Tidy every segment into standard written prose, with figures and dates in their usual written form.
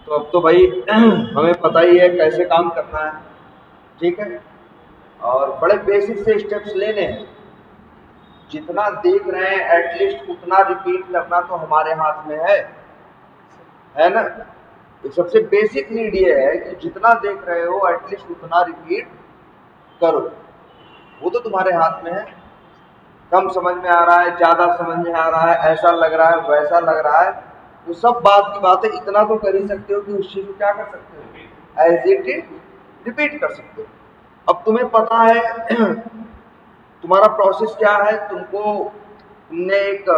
तो अब तो भाई हमें पता ही है कैसे काम करना है, ठीक है। और बड़े बेसिक से स्टेप्स लेने हैं। जितना देख रहे हैं एटलीस्ट उतना रिपीट करना तो हमारे हाथ में है ना। तो सबसे बेसिक नीड ये है कि जितना देख रहे हो एटलीस्ट उतना रिपीट करो। वो तो तुम्हारे हाथ में है। कम समझ में आ रहा है, ज्यादा समझ में आ रहा है, ऐसा लग रहा है, वैसा लग रहा है, वो सब बात की बात है। इतना तो कर ही सकते हो कि उस चीज को क्या कर सकते हो, एज इट इज रिपीट कर सकते हो। अब तुम्हें पता है तुम्हारा प्रोसेस क्या है। तुमने एक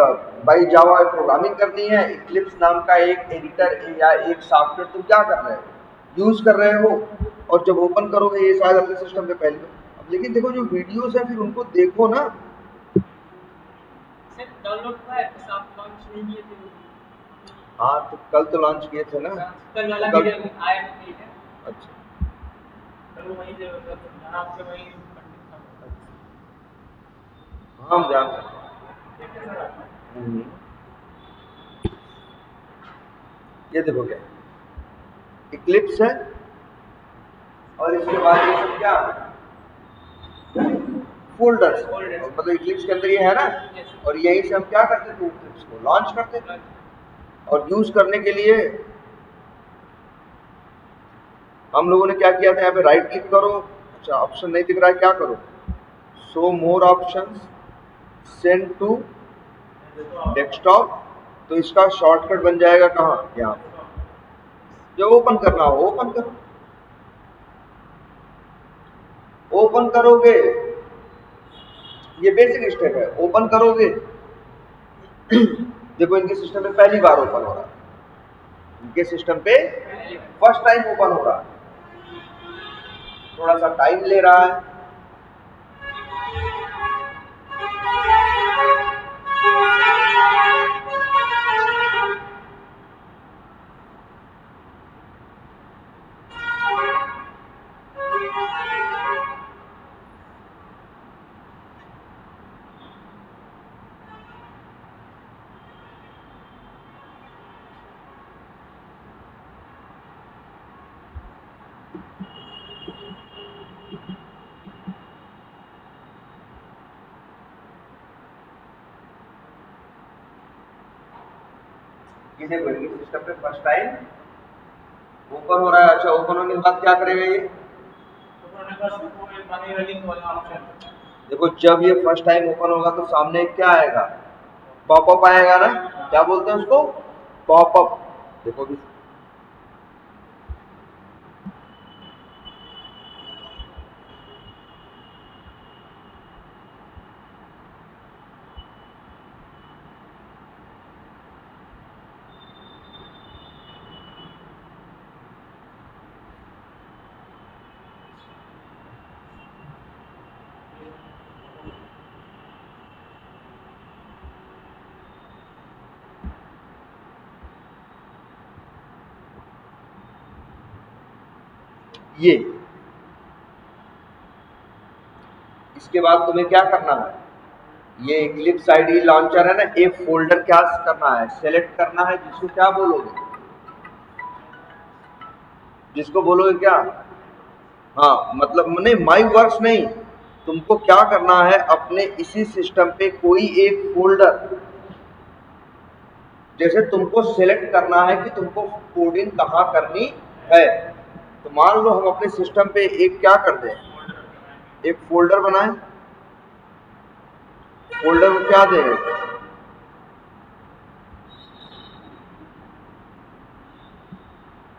भाई जावा प्रोग्रामिंग करनी है, इक्लिप्स नाम का एक एडिटर या एक सॉफ्टवेयर तुम क्या कर रहे हो, यूज कर रहे हो। और जब ओपन करोगे, ये शायद अपने सिस्टम पे पहले, अब लेकिन देखो जो वीडियोस है फिर उनको देखो ना। डाउनलोड हुआ है बस आप लॉन्च नहीं किए थे। हाँ तो कल तो लॉन्च किए थे ना। कल वाला कल वीडियो आया नहीं है। अच्छा कल वहीं से आपके वहीं पंडित था। हाँ हम जानते देखिए सर आप। हैं। ये देखो क्या इक्लिप्स है, और इसके बाद ये सब क्या फोल्डर्स, मतलब इक्लिप्स के अंदर ये है ना। और यहीं से हम क्या करते थे, इक्लिप्स को लॉन्च करते थे। और यूज करने के लिए हम लोगों ने क्या किया था, यहाँ पे राइट क्लिक करो, अच्छा ऑप्शन नहीं दिख रहा है, क्या करो, show more options, send to desktop. तो इसका शॉर्टकट बन जाएगा कहाँ, यहाँ। जब ओपन करना हो ओपन करो, ओपन करोगे, ये बेसिक स्टेप है। ओपन करोगे देखो इनके सिस्टम में पहली बार ओपन हो रहा है, इनके सिस्टम पे फर्स्ट टाइम ओपन हो रहा है, थोड़ा सा टाइम ले रहा है। ये देखो इनके सिस्टम पे फर्स्ट टाइम ओपन हो रहा है। अच्छा ओपन होने के बाद क्या करेगा ये, देखो जब ये फर्स्ट टाइम ओपन होगा तो सामने क्या आएगा, पॉपअप आएगा ना। क्या बोलते हैं उसको, पॉपअप। देखो भी ये, इसके बाद तुम्हें क्या करना है, ये इक्लिप्स आईडी लॉन्चर है ना, एक फोल्डर क्या करना है, सेलेक्ट करना है, जिसको क्या बोलोगे, जिसको बोलोगे क्या, हाँ मतलब नहीं माई वर्क्स नहीं, तुमको क्या करना है, अपने इसी सिस्टम पे कोई एक फोल्डर, जैसे तुमको सेलेक्ट करना है कि तुमको कोडिंग कहाँ करनी है। तो मान लो हम अपने सिस्टम पे एक क्या कर दें, एक फोल्डर बनाएं। फोल्डर को क्या दें,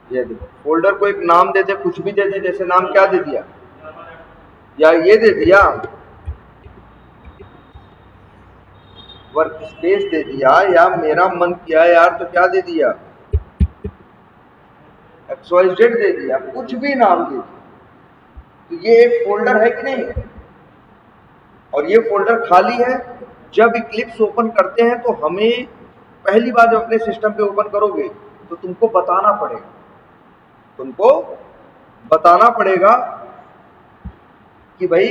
ये देखो फोल्डर को एक नाम दे दे, कुछ भी दे दे, जैसे नाम क्या दे दिया, या ये दे दिया वर्क स्पेस दे दिया, या मेरा मन किया यार तो क्या दे दिया, XYZ दे दिया, कुछ भी नाम दे दिया। तो ये एक फोल्डर है कि नहीं, और ये फोल्डर खाली है। जब इक्लिप्स ओपन करते हैं तो हमें पहली बार जब अपने सिस्टम पे ओपन करोगे तो तुमको बताना पड़ेगा, तुमको बताना पड़ेगा कि भाई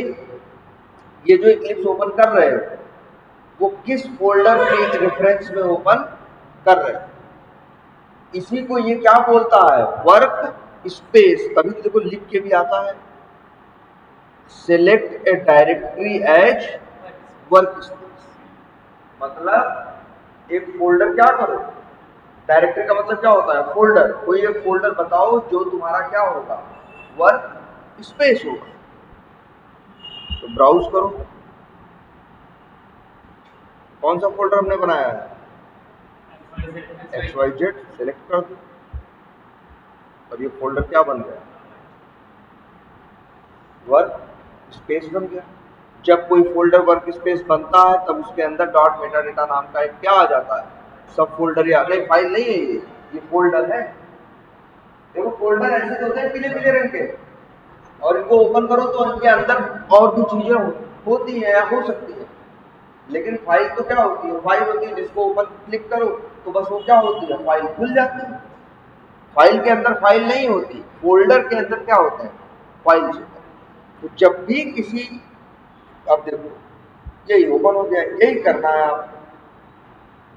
ये जो इक्लिप्स ओपन कर रहे हो वो किस फोल्डर के रेफरेंस में ओपन कर रहे हो। इसी को ये क्या बोलता है, वर्क स्पेस। तभी तो देखो लिख के भी आता है, select a directory as work space. मतलब एक फोल्डर क्या करो, डायरेक्टरी का मतलब क्या होता है, फोल्डर। कोई एक फोल्डर बताओ जो तुम्हारा क्या होगा, वर्क स्पेस होगा। तो ब्राउज करो, कौन सा फोल्डर हमने बनाया है, XYZ, सेलेक्ट कर दो और ये फोल्डर क्या बन गया, वर्क स्पेस बन गया। जब कोई फोल्डर वर्क स्पेस बनता है तब उसके अंदर डॉट मेटा डेटा नाम का एक क्या आ जाता है, सब फोल्डर। या नहीं, फाइल नहीं है ये फोल्डर है। देखो फोल्डर ऐसे होते हैं पीले पीले रंग के, और इनको ओपन करो तो इनके अंदर और भी चीजें होती हैं या हो सकती है। लेकिन फाइल तो क्या होती है, फाइल होती है जिसको ओपन क्लिक करो तो बस वो क्या होती है, फाइल खुल जाती है। फाइल के अंदर फाइल नहीं होती, फोल्डर के अंदर क्या होते हैं, फाइल्स होते हैं। तो जब भी किसी, अब देखो यही ओपन हो गया, यही करना है आप।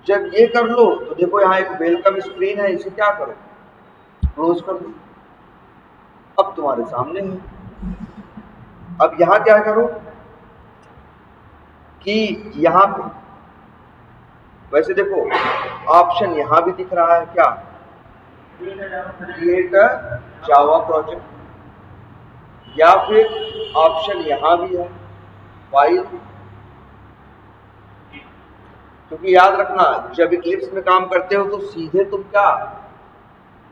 जब ये कर लो तो देखो यहाँ एक वेलकम स्क्रीन है, इसे क्या करो, क्लोज कर दो। अब तुम्हारे सामने है। अब यहाँ क्या करो कि यहाँ पे वैसे देखो ऑप्शन यहाँ भी दिख रहा है क्या, क्रिएट जावा प्रोजेक्ट, या फिर ऑप्शन यहाँ भी है फाइल। क्योंकि याद रखना जब इक्लिप्स में काम करते हो तो सीधे तुम क्या,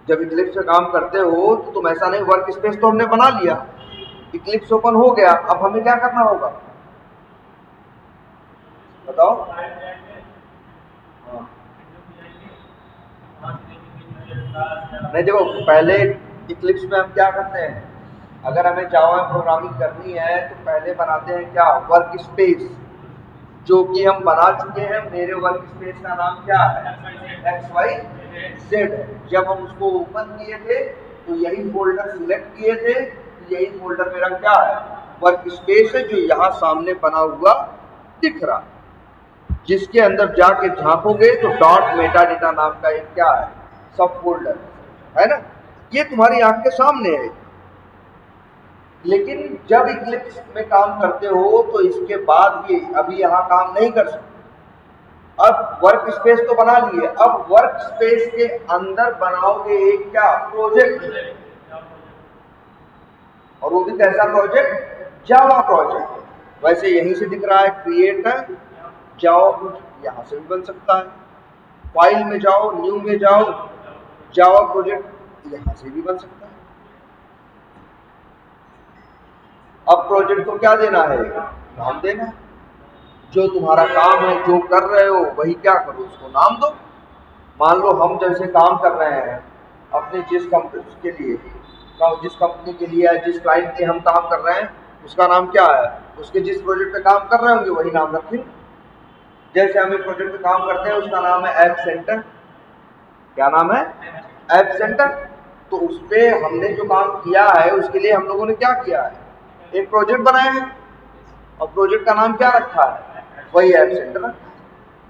जब इक्लिप्स में काम करते हो तो तुम ऐसा नहीं, वर्क स्पेस तो हमने बना लिया, इक्लिप्स ओपन हो गया, अब हमें क्या करना होगा बताओ। हाँ नहीं, देखो पहले इक्लिप्स में हम क्या करते हैं, अगर हमें जावा में प्रोग्रामिंग करनी है तो पहले बनाते हैं क्या, वर्क स्पेस, जो कि हम बना चुके हैं। मेरे वर्क स्पेस का नाम क्या है, XYZ। जब हम उसको ओपन किए थे तो यही फोल्डर सिलेक्ट किए थे, तो यही फोल्डर मेरा क्या है, वर्क स्पेस है, जो यहाँ सामने बना हुआ दिख रहा, जिसके अंदर जाके झांकोगे तो डॉट मेटा डेटा नाम का एक क्या है, सब फोल्डर है ना, ये तुम्हारी आंख के सामने है। लेकिन जब इक्लिप्स में काम करते हो तो इसके बाद भी अभी यहाँ काम नहीं कर सकते। अब वर्क स्पेस तो बना लिए, अब वर्क स्पेस के अंदर बनाओगे एक क्या, प्रोजेक्ट, और वो भी कैसा प्रोजेक्ट, जावा प्रोजेक्ट। वैसे यहीं से दिख रहा है क्रिएट जावा प्रोजेक्ट, यहाँ से भी बन सकता है। फाइल में जाओ, न्यू में जाओ, जावा प्रोजेक्ट यहाँ से भी बन सकता है। अब प्रोजेक्ट को क्या देना है, नाम देना है। जो तुम्हारा काम है, जो कर रहे हो वही क्या करो, उसको नाम दो। मान लो हम जैसे काम कर रहे हैं अपने जिस कंपनी के लिए, जिस कंपनी के लिए है, जिस क्लाइंट के हम काम कर रहे हैं उसका नाम क्या है, उसके जिस प्रोजेक्ट पे काम कर रहे होंगे वही नाम रखें। जैसे हम एक प्रोजेक्ट पे काम करते हैं उसका नाम है ऐप सेंटर, क्या नाम है, ऐप सेंटर। तो उस पर हमने जो काम किया है उसके लिए हम लोगों ने क्या किया है, एक प्रोजेक्ट बनाया है, और प्रोजेक्ट का नाम क्या रखा है, वही ऐप सेंटर रखा है।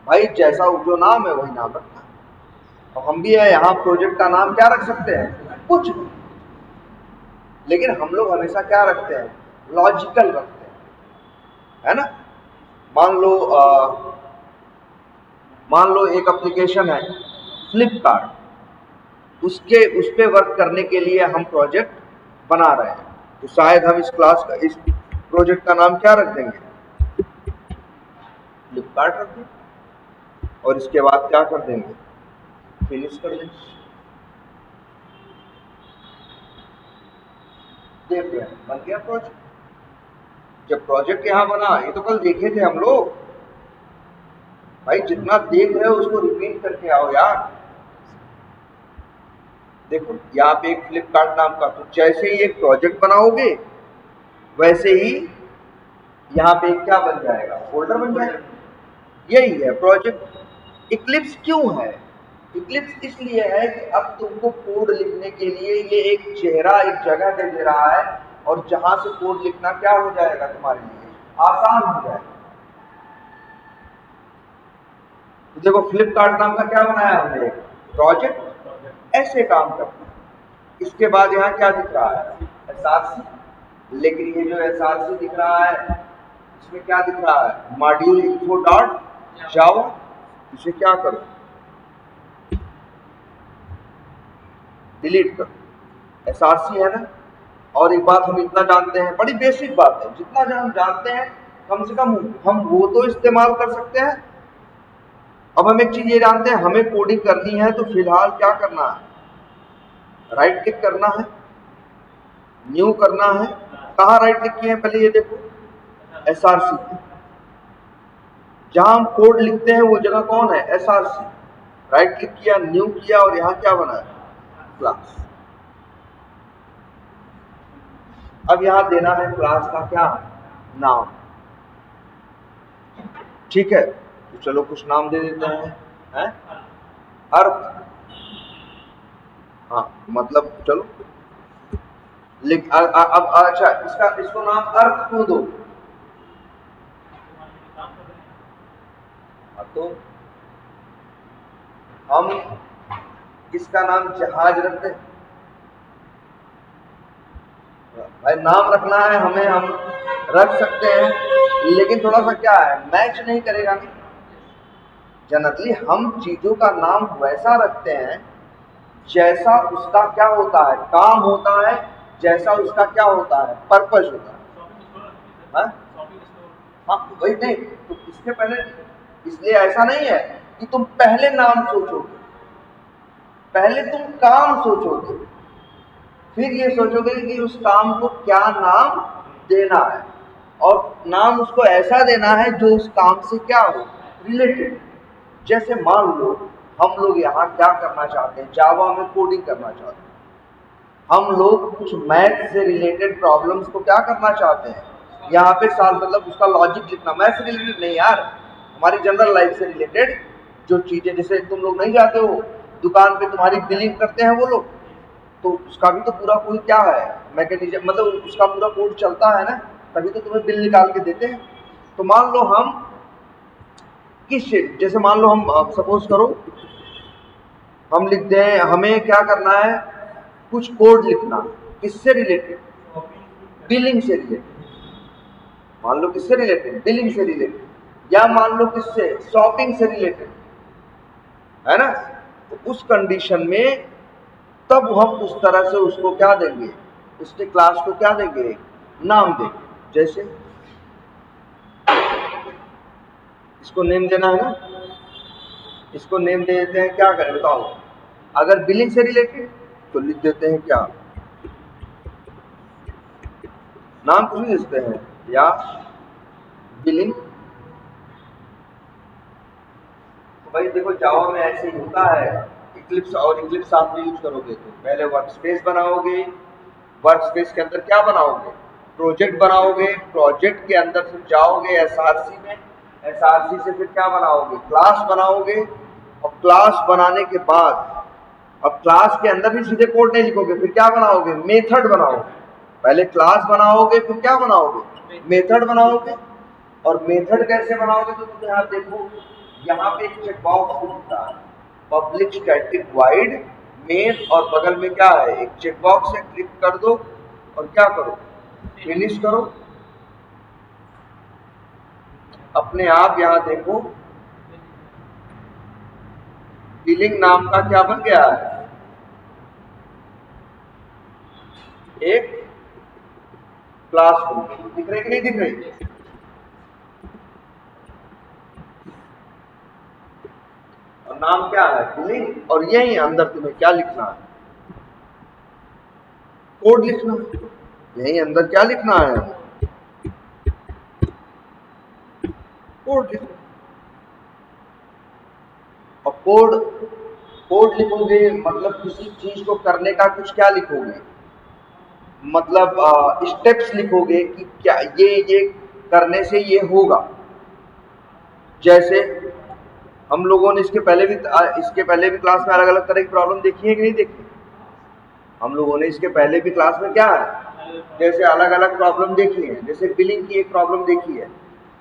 भाई जैसा जो नाम है वही नाम रखा है। और हम भी है यहाँ प्रोजेक्ट का नाम क्या रख सकते हैं, कुछ भी। लेकिन हम लोग हमेशा क्या रखते हैं, लॉजिकल रखते हैं, है ना। मान लो एक एप्लीकेशन है फ्लिपकार्ट, उस पे वर्क करने के लिए हम प्रोजेक्ट बना रहे हैं, तो शायद हम इस क्लास का, इस प्रोजेक्ट का नाम क्या रख देंगे, फ्लिपकार्ट रख देंगे, और इसके बाद क्या कर देंगे, फिनिश कर देंगे। देख रहे हैं बन गया प्रोजेक्ट। जब प्रोजेक्ट यहाँ बना, ये तो कल देखे थे हम लोग। भाई जितना देख रहे हो उसको रिपीट करके आओ यार। देखो यहाँ पे एक फ्लिपकार्ट नाम का, तो जैसे ही एक प्रोजेक्ट बनाओगे वैसे ही यहाँ पे क्या बन जाएगा, फोल्डर बन जाएगा। यही है प्रोजेक्ट। इक्लिप्स क्यों है, इक्लिप्स इसलिए है कि अब तुमको कोड लिखने के लिए ये एक चेहरा, एक जगह दे रहा है, और जहां से कोड लिखना क्या हो जाएगा, तुम्हारे लिए आसान हो जाएगा। तो देखो फ्लिपकार्ट नाम का क्या बनाया हमने, प्रोजेक्ट, ऐसे काम करना है। इसके बाद यहाँ क्या दिख रहा है? SRC। लेकिन ये जो SRC दिख रहा है इसमें क्या दिख रहा है? मॉड्यूल इन्फो डॉट जावा। इसे क्या करो? डिलीट करो। SRC है ना। और एक बात हम इतना जानते हैं, बड़ी बेसिक बात है, जितना हम जानते हैं कम से कम हम वो तो इस्तेमाल कर सकते हैं। अब हम एक चीज ये जानते हैं, हमें कोडिंग करनी है तो फिलहाल क्या करना है? राइट क्लिक करना है, न्यू करना है। कहाँ राइट क्लिक किए हैं पहले ये देखो, SRC। जहां हम कोड लिखते हैं वो जगह कौन है? SRC। राइट क्लिक किया, न्यू किया और यहाँ क्या बना है? क्लास। अब यहां देना है क्लास का क्या नाम। ठीक है, तो चलो कुछ नाम दे देते हैं, अर्थ। हाँ मतलब चलो लिख अब अच्छा इसको नाम अर्थ क्यों दो? तो हम इसका नाम जहाज रखते हैं। भाई नाम रखना है हमें, हम रख सकते हैं, लेकिन थोड़ा सा क्या है, मैच नहीं करेगा। नहीं, जनरली हम चीजों का नाम वैसा रखते हैं जैसा उसका क्या होता है, काम होता है, जैसा उसका क्या होता है, पर्पस होता है। हाँ वही नहीं, तो इसके पहले इसलिए ऐसा नहीं है कि तुम पहले नाम सोचोगे, पहले तुम काम सोचोगे, फिर ये सोचोगे कि उस काम को क्या नाम देना है, और नाम उसको ऐसा देना है जो उस काम से क्या हो, रिलेटेड। जैसे मान लो हम लोग यहाँ क्या करना चाहते हैं, जावा में कोडिंग करना चाहते हैं। हम लोग कुछ मैथ से रिलेटेड प्रॉब्लम्स को क्या करना चाहते हैं, यहाँ पे सॉल्व, मतलब उसका लॉजिक लिखना। मैथ से रिलेटेड नहीं यार, हमारी जनरल लाइफ से रिलेटेड जो चीजें, जैसे तुम लोग नहीं जाते हो दुकान पे, तुम्हारी बिलिंग करते हैं वो लोग, तो उसका भी तो पूरा कोई क्या है, मैकेनिज्म, मतलब उसका पूरा कोड चलता है ना, तभी तो तुम्हें बिल निकाल के देते हैं। तो मान लो हम किस, जैसे मान लो हम सपोज करो हम लिखते हैं, हमें क्या करना है, कुछ कोड लिखना, किससे रिलेटेड? बिलिंग से रिलेटेड। मान लो किससे रिलेटेड? बिलिंग से रिलेटेड। या मान लो किससे? शॉपिंग से रिलेटेड, है ना। तो उस कंडीशन में तब हम उस तरह से उसको क्या देंगे, उसके क्लास को क्या देंगे, नाम देंगे। जैसे इसको नेम देना है ना, इसको नेम दे देते हैं, क्या करें बताओ? अगर बिलिंग से रिलेटेड तो लिख देते हैं क्या, नाम कुछ भी देते हैं, या बिलिंग। तो भाई देखो जावा में ऐसे ही होता है। इक्लिप्स और इक्लिप्स आप भी यूज करोगे तो पहले वर्कस्पेस बनाओगे, वर्कस्पेस के अंदर क्या बनाओगे, प्रोजेक्ट बनाओगे, प्रोजेक्ट के अंदर फिर जाओगे एसआरसी में, एसआरसी से फिर क्या बनाओगे, क्लास बनाओगे, और क्लास बनाने के बाद अब क्लास के अंदर भी सीधे कोड नहीं लिखोगे, फिर क्या बनाओगे, मेथड बनाओगे। पहले क्लास बनाओगे फिर क्या बनाओगे, मेथड बनाओगे। और मेथड कैसे बनाओगे, तो तुम यहाँ देखो, यहाँ पे एक चेक बॉक्स दिखता है, पब्लिक स्टैटिक वाइड मेन, और बगल में क्या है, एक चेक बॉक्स है, क्लिक कर दो और क्या करो, फिनिश करो। अपने आप यहाँ देखो बिलिंग नाम का क्या बन गया है, एक क्लास बन गई। दिख रही कि नहीं दिख रही? और नाम क्या है, बिलिंग। और यही अंदर तुम्हें क्या लिखना है, कोड लिखना है। यही अंदर क्या लिखना है, कोड लिखना। और कोड लिखोगे मतलब किसी चीज को करने का कुछ क्या लिखोगे, मतलब स्टेप्स लिखोगे कि क्या ये करने से ये होगा। जैसे हम लोगों ने इसके पहले भी क्लास में अलग अलग तरह की प्रॉब्लम देखी है कि नहीं देखी? हम लोगों ने इसके पहले भी क्लास में क्या है, जैसे अलग अलग प्रॉब्लम देखी है। जैसे बिलिंग की एक प्रॉब्लम देखी है।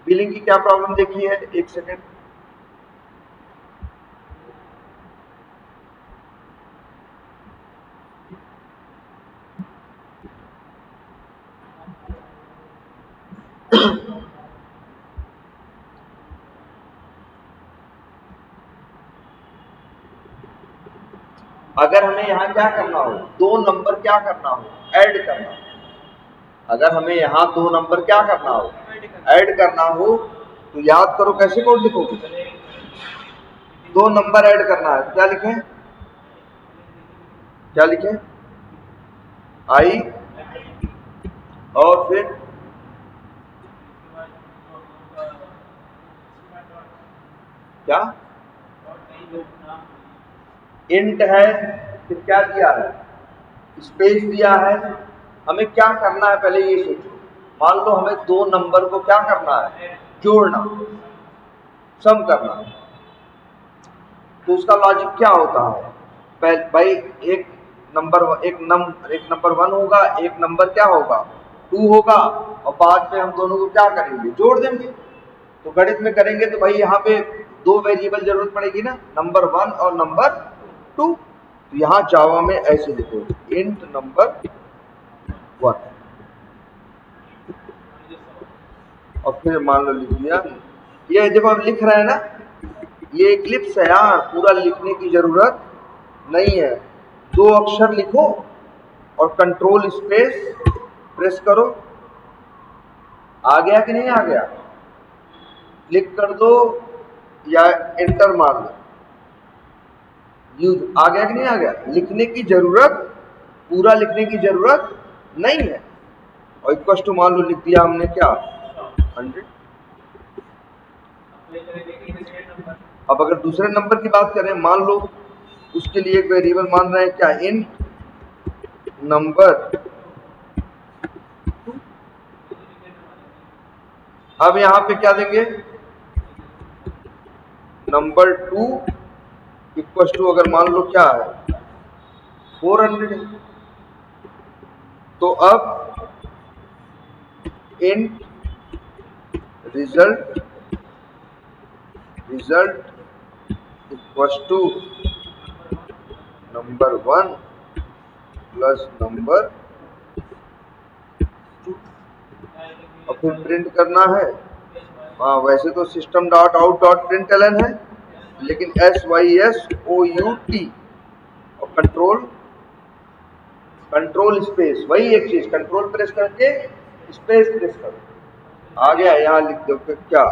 बिलिंग की क्या प्रॉब्लम देखी है, एक सेकेंड। अगर हमें यहाँ क्या करना हो, दो नंबर क्या करना हो, ऐड करना हो, अगर हमें यहाँ दो नंबर क्या करना हो, ऐड करना हो, तो याद करो कैसे कोड लिखोगे। दो नंबर ऐड करना है, क्या लिखें, क्या लिखें, आई और फिर क्या, इंट है, फिर क्या दिया है, स्पेस दिया है। हमें क्या करना है पहले ये सोचो। मान लो हमें दो नंबर को क्या करना है, जोड़ना, सम करना। तो उसका लॉजिक क्या होता है, पहले भाई एक नंबर 1 होगा, एक नंबर क्या होगा 2 होगा, और बाद में हम दोनों को क्या करेंगे, जोड़ देंगे। तो गणित में करेंगे तो भाई यहाँ पे दो वेरिएबल जरूरत पड़ेगी ना, नंबर 1 और नंबर 2। तो यहाँ जावा में ऐसे लिखो, इंट नंबर 1, और फिर मान लो लिख दिया। ये जब हम लिख रहे हैं ना, ये इक्लिप्स है यार, पूरा लिखने की जरूरत नहीं है। 2 अक्षर लिखो और कंट्रोल स्पेस प्रेस करो। आ गया कि नहीं आ गया, क्लिक कर दो या एंटर मार दो, यूज आ गया कि नहीं आ गया। लिखने की जरूरत, पूरा लिखने की जरूरत नहीं है। और इक्वल टू मान लो लिख दिया हमने क्या 100। अब अगर दूसरे नंबर की बात करें, मान लो उसके लिए एक वेरिएबल मान रहे हैं क्या, इंट नंबर। अब यहां पे क्या देंगे, नंबर 2 इक्वल टू, अगर मान लो क्या है 400 है। तो अब int result equal to number 1 plus number 2, और फिर प्रिंट करना है। हाँ, वैसे तो system dot out dot println है, लेकिन SYSOUT और कंट्रोल स्पेस, वही एक चीज, कंट्रोल प्रेस करके स्पेस प्रेस करो, आ गया। यहाँ लिख दो फिर क्या,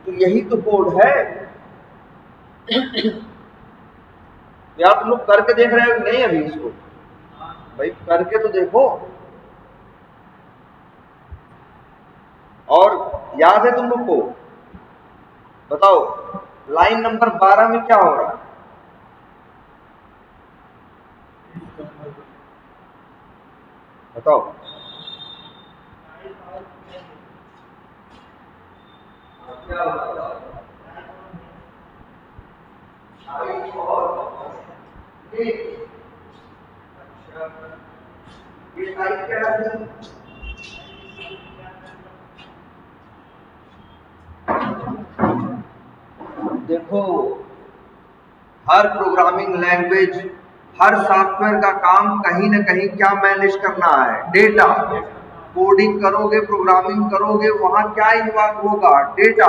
तो यही तो कोड है यार। तुम लोग करके देख रहे हो नहीं अभी इसको, भाई करके तो देखो। और याद है तुम लोग को, बताओ लाइन नंबर 12 में क्या हो रहा है, बताओ। क्या हो रहा है, ये टाइप क्या है, देखो हर प्रोग्रामिंग लैंग्वेज, हर सॉफ्टवेयर का काम कहीं ना कहीं क्या मैनेज करना है, डेटा। कोडिंग करोगे, प्रोग्रामिंग करोगे, वहां क्या इन्वॉल्व होगा, डेटा।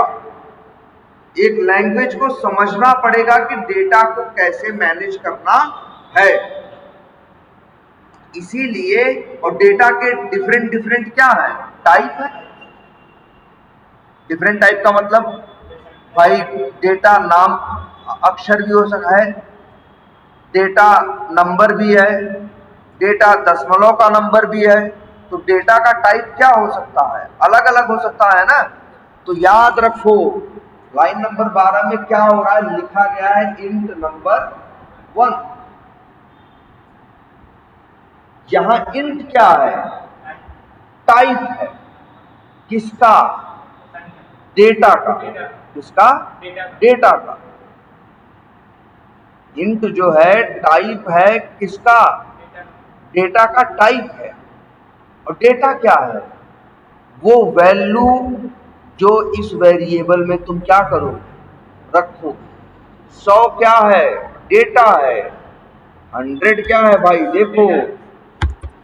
एक लैंग्वेज को समझना पड़ेगा कि डेटा को कैसे मैनेज करना है। इसीलिए, और डेटा के डिफरेंट क्या है, टाइप है। डिफरेंट टाइप का मतलब भाई डेटा नाम अक्षर भी हो सकता है, डेटा नंबर भी है, डेटा दशमलव का नंबर भी है। तो डेटा का टाइप क्या हो सकता है, अलग अलग हो सकता है ना। तो याद रखो लाइन नंबर 12 में क्या हो रहा है, लिखा गया है इंट नंबर 1। यहां इंट क्या है, टाइप है, किसका, डेटा का, किसका, डेटा का। इंट जो है टाइप है, किसका, डेटा का टाइप है। और डेटा क्या है, वो वैल्यू जो इस वेरिएबल में तुम क्या करो, रखो। 100 क्या है? डेटा है। 100 क्या है भाई? देखो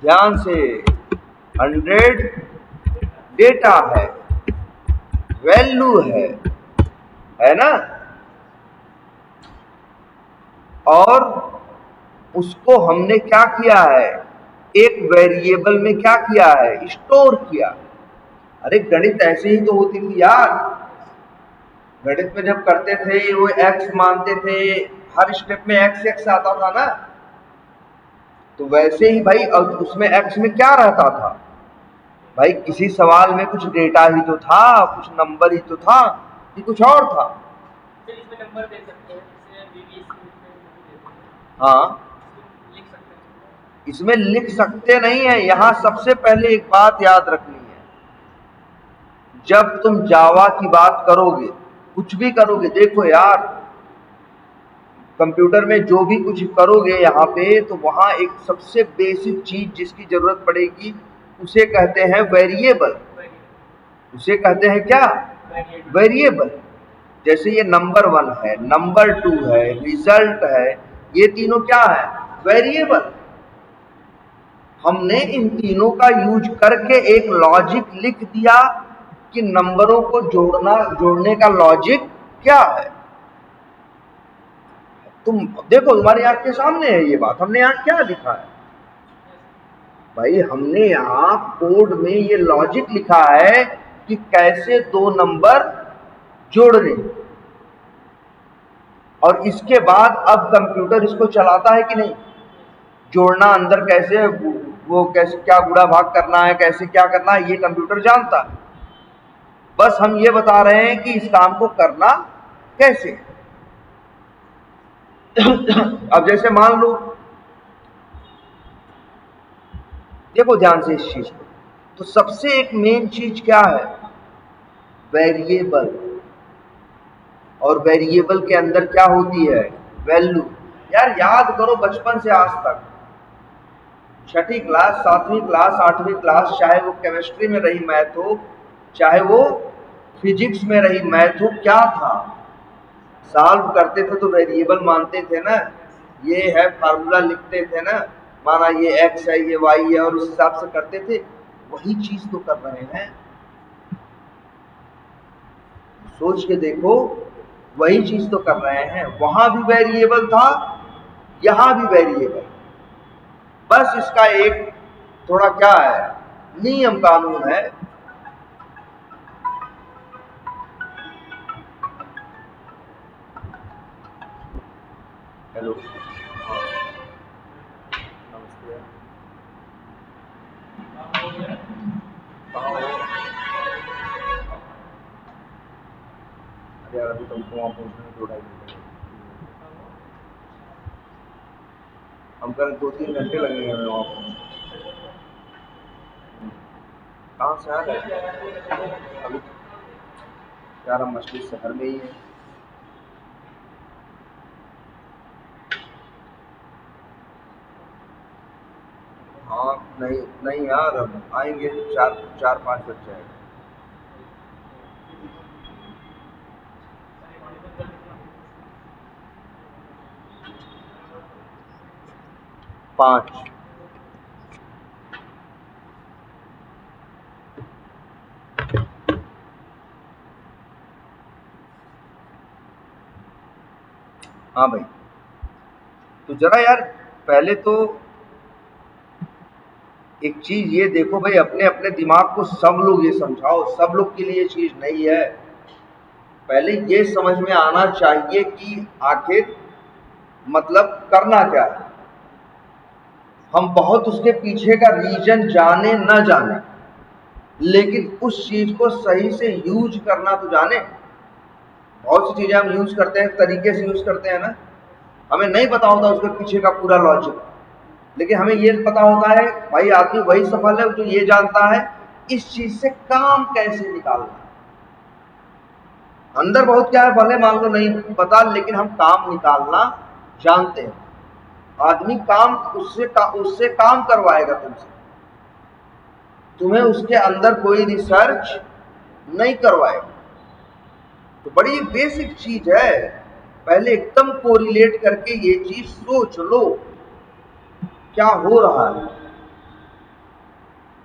ध्यान से, 100 डेटा है, वैल्यू है ना? और उसको हमने क्या किया है? एक वेरिएबल में क्या किया है? स्टोर किया। अरे गणित ऐसे ही तो होती थी यार। गणित में जब करते थे वो एक्स मानते थे, हर स्टेप में एक्स एक्स आता था ना, तो वैसे ही भाई अब उसमें एक्स में क्या रहता था भाई? किसी सवाल में कुछ डेटा ही तो था, कुछ नंबर ही तो था, कि कुछ और था? फिर इसमें नंबर दे सकते हैं, जैसे बीबीसी में हाँ, लिख सकते हैं। इसमें लिख सकते नहीं है। यहां सबसे पहले एक बात याद रखनी है, जब तुम जावा की बात करोगे, कुछ भी करोगे, देखो यार कंप्यूटर में जो भी कुछ करोगे यहाँ पे, तो वहां एक सबसे बेसिक चीज जिसकी जरूरत पड़ेगी उसे कहते हैं वेरिएबल। उसे कहते हैं क्या? वेरिएबल। जैसे ये नंबर 1 है, नंबर 2 है, रिजल्ट है, ये तीनों क्या है? वेरिएबल। हमने इन तीनों का यूज करके एक लॉजिक लिख दिया कि नंबरों को जोड़ने का लॉजिक क्या है। तुम देखो, तुम्हारी आंख के सामने है ये बात। हमने यहाँ क्या लिखा है भाई? हमने यहाँ कोड में ये लॉजिक लिखा है कि कैसे दो नंबर जोड़ने, और इसके बाद अब कंप्यूटर इसको चलाता है कि नहीं? जोड़ना अंदर कैसे, वो कैसे, क्या गुणा भाग करना है, कैसे क्या करना है, ये कंप्यूटर जानता है। बस हम ये बता रहे हैं कि इस काम को करना कैसे। अब जैसे मान लो, देखो ध्यान से इस चीज को, तो सबसे एक मेन चीज क्या है? वेरिएबल। और वेरिएबल के अंदर क्या होती है? वैल्यू। यार याद करो, बचपन से आज तक, छठी क्लास, 7वीं क्लास, 8वीं क्लास, चाहे वो केमिस्ट्री में रही मैथ हो, चाहे वो फिजिक्स में रही मैथ हो, क्या था? सॉल्व करते थे तो वेरिएबल मानते थे ना, ये है फार्मूला लिखते थे ना, माना ये एक्स है, ये वाई है, और उस हिसाब से करते थे। वही चीज तो कर रहे हैं। सोच के देखो, वही चीज तो कर रहे हैं। वहां भी वेरिएबल था, यहां भी वेरिएबल। बस इसका एक थोड़ा क्या है, नियम कानून है। हेलो, नमस्ते। कहाँ हो? अरे यार अभी तुमको वहाँ पहुँचने में 2-2.5 घंटे हम कल 2-3 घंटे लगेंगे हमें वहाँ पहुँचने। कहाँ से आ रहे अभी? यार हम मछली शहर में ही हैं। हाँ, नहीं नहीं यार, अब आएंगे 4-5 बज जाएगा। 5। हाँ भाई, तो जरा यार पहले तो एक चीज ये देखो भाई, अपने अपने दिमाग को सब लोग ये समझाओ, सब लोग के लिए चीज नहीं है। पहले ये समझ में आना चाहिए कि आखिर मतलब करना क्या है। हम बहुत उसके पीछे का रीजन जाने न जाने, लेकिन उस चीज को सही से यूज करना तो जाने। बहुत सी चीजें हम यूज करते हैं, तरीके से यूज करते हैं ना, हमें नहीं पता होता उसके पीछे का पूरा लॉजिक, लेकिन हमें ये पता होता है भाई आदमी वही सफल है जो ये जानता है इस चीज से काम कैसे निकालना है। अंदर बहुत क्या है भले मान लो नहीं पता, लेकिन हम काम निकालना जानते हैं। आदमी काम उससे काम करवाएगा तुमसे, तुम्हें उसके अंदर कोई रिसर्च नहीं करवाएगा। तो बड़ी बेसिक चीज है। पहले एकदम कोरिलेट करके ये चीज सोच लो क्या हो रहा है।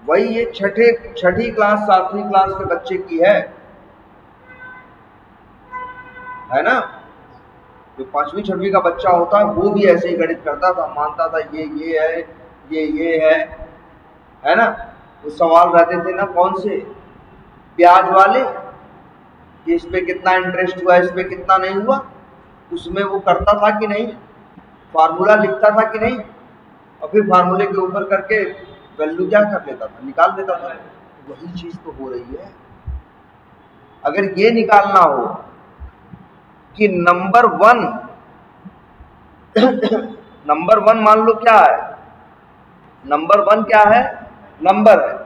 वही ये छठी क्लास 7वीं क्लास के बच्चे की है ना। जो 5वीं 6वीं का बच्चा होता है वो भी ऐसे ही गणित करता था, मानता था ये है, ये है ना। वो सवाल रहते थे ना कौन से, ब्याज वाले, कि इस पे कितना इंटरेस्ट हुआ, इस पे कितना नहीं हुआ, उसमें वो करता था कि नहीं, फार्मूला लिखता था कि नहीं, और फिर फार्मूले के ऊपर करके वैल्यू क्या कर लेता था, निकाल देता था। वही चीज तो हो रही है। अगर ये निकालना हो कि नंबर 1 नंबर 1 मान लो क्या है, नंबर 1 क्या है, नंबर है,